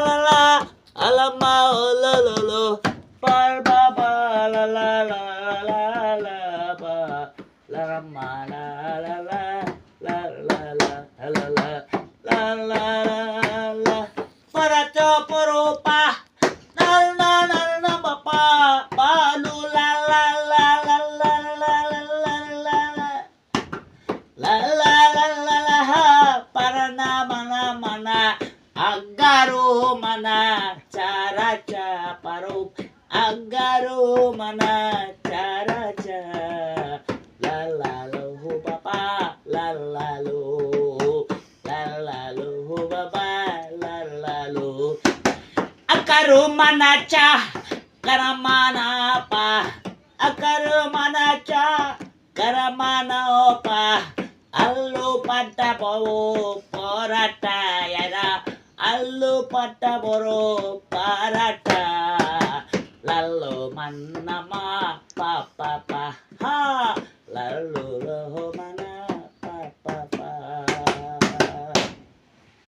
la la, alama lo lo lo, par ba ba la la la la la ba, la ma la la la la la la la la la la la, para cho poro pa, na na na na ba pa, ba lu la la la la la la la la la la la la la la ha, para na mana mana. Agaro mana cara ca paro agaro mana cara ca la la lo papa la la lo papa la la lo agaro mana ca karamana pa agaro mana ca karamana pa allo pada bawo porata yara allu patta boro parata lallo mannama papa